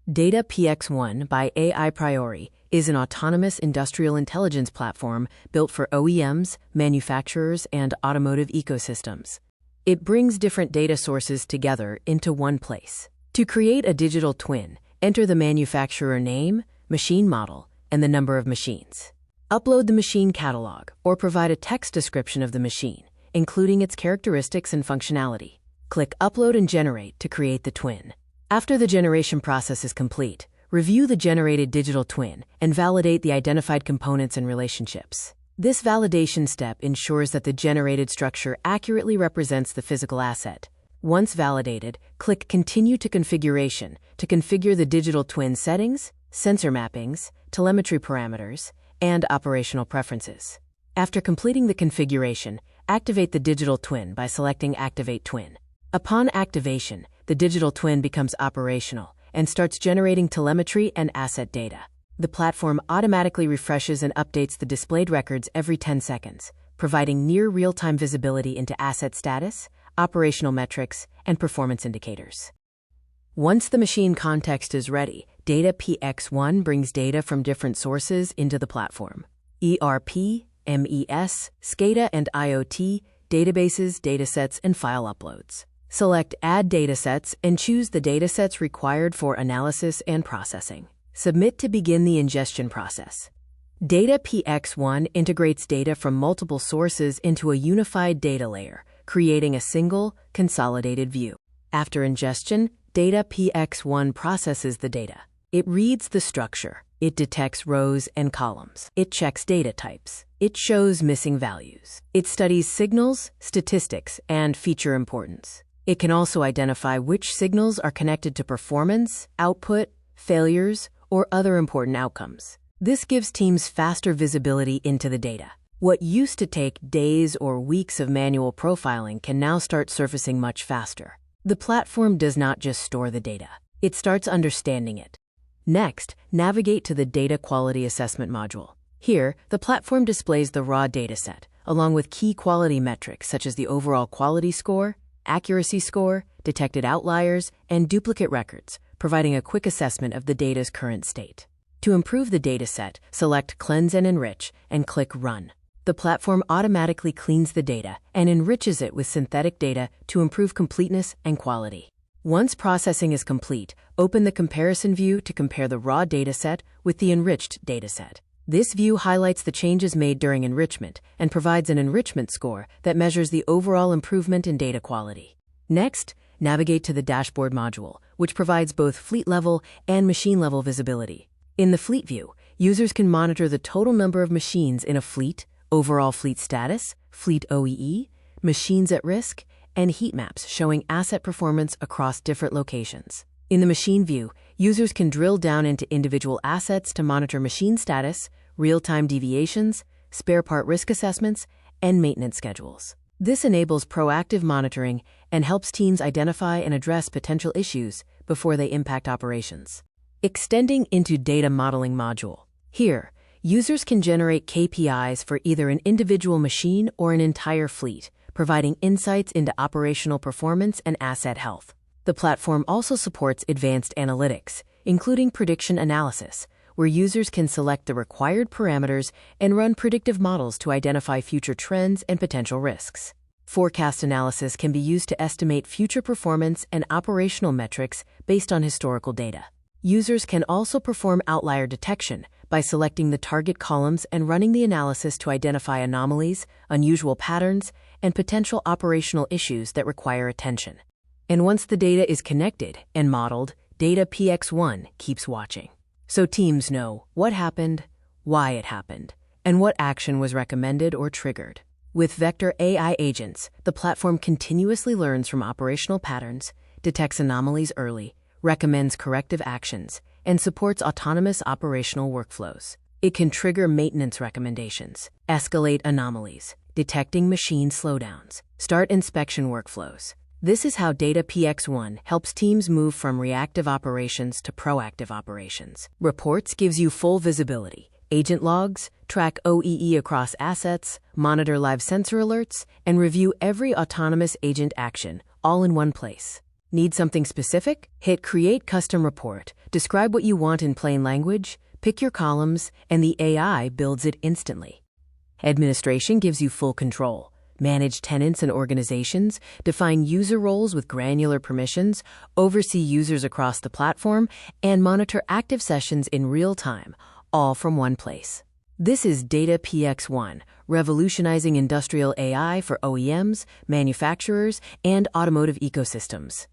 DataPX1 by AI-Priori is an autonomous industrial intelligence platform built for OEMs, manufacturers, and automotive ecosystems. It brings different data sources together into one place. To create a digital twin, enter the manufacturer name, machine model, and the number of machines. Upload the machine catalog or provide a text description of the machine, including its characteristics and functionality. Click Upload and Generate to create the twin. After the generation process is complete, review the generated digital twin and validate the identified components and relationships. This validation step ensures that the generated structure accurately represents the physical asset. Once validated, click Continue to Configuration to configure the digital twin settings, sensor mappings, telemetry parameters, and operational preferences. After completing the configuration, activate the digital twin by selecting Activate Twin. Upon activation, the digital twin becomes operational and starts generating telemetry and asset data. The platform automatically refreshes and updates the displayed records every 10 seconds, providing near real-time visibility into asset status, operational metrics, and performance indicators. Once the machine context is ready, DataPX1 brings data from different sources into the platform: ERP, MES, SCADA and IoT, databases, datasets, and file uploads. Select Add Datasets and choose the datasets required for analysis and processing. Submit to begin the ingestion process. DataPX1 integrates data from multiple sources into a unified data layer, creating a single, consolidated view. After ingestion, DataPX1 processes the data. It reads the structure. It detects rows and columns. It checks data types. It shows missing values. It studies signals, statistics, and feature importance. It can also identify which signals are connected to performance, output, failures, or other important outcomes. This gives teams faster visibility into the data. What used to take days or weeks of manual profiling can now start surfacing much faster. The platform does not just store the data. It starts understanding it. Next, navigate to the Data Quality Assessment module. Here, the platform displays the raw dataset, along with key quality metrics such as the overall quality score, accuracy score, detected outliers, and duplicate records, providing a quick assessment of the data's current state. To improve the dataset, select Cleanse and Enrich and click Run. The platform automatically cleans the data and enriches it with synthetic data to improve completeness and quality. Once processing is complete, open the comparison view to compare the raw dataset with the enriched dataset. This view highlights the changes made during enrichment and provides an enrichment score that measures the overall improvement in data quality. Next, navigate to the Dashboard module, which provides both fleet-level and machine-level visibility. In the Fleet view, users can monitor the total number of machines in a fleet, overall fleet status, fleet OEE, machines at risk, and heat maps showing asset performance across different locations. In the Machine view, users can drill down into individual assets to monitor machine status, real-time deviations, spare part risk assessments, and maintenance schedules. This enables proactive monitoring and helps teams identify and address potential issues before they impact operations. Extending into Data Modeling module. Here, users can generate KPIs for either an individual machine or an entire fleet, providing insights into operational performance and asset health. The platform also supports advanced analytics, including prediction analysis, where users can select the required parameters and run predictive models to identify future trends and potential risks. Forecast analysis can be used to estimate future performance and operational metrics based on historical data. Users can also perform outlier detection by selecting the target columns and running the analysis to identify anomalies, unusual patterns, and potential operational issues that require attention. And once the data is connected and modeled, DataPX1 keeps watching. So teams know what happened, why it happened, and what action was recommended or triggered. With Vector AI agents, the platform continuously learns from operational patterns, detects anomalies early, recommends corrective actions, and supports autonomous operational workflows. It can trigger maintenance recommendations, escalate anomalies, detecting machine slowdowns, start inspection workflows. This is how DataPX1 helps teams move from reactive operations to proactive operations. Reports gives you full visibility. Agent logs, track OEE across assets, monitor live sensor alerts, and review every autonomous agent action, all in one place. Need something specific? Hit Create Custom Report. Describe what you want in plain language, pick your columns, and the AI builds it instantly. Administration gives you full control. Manage tenants and organizations, define user roles with granular permissions, oversee users across the platform, and monitor active sessions in real time, all from one place. This is DataPX1, revolutionizing industrial AI for OEMs, manufacturers, and automotive ecosystems.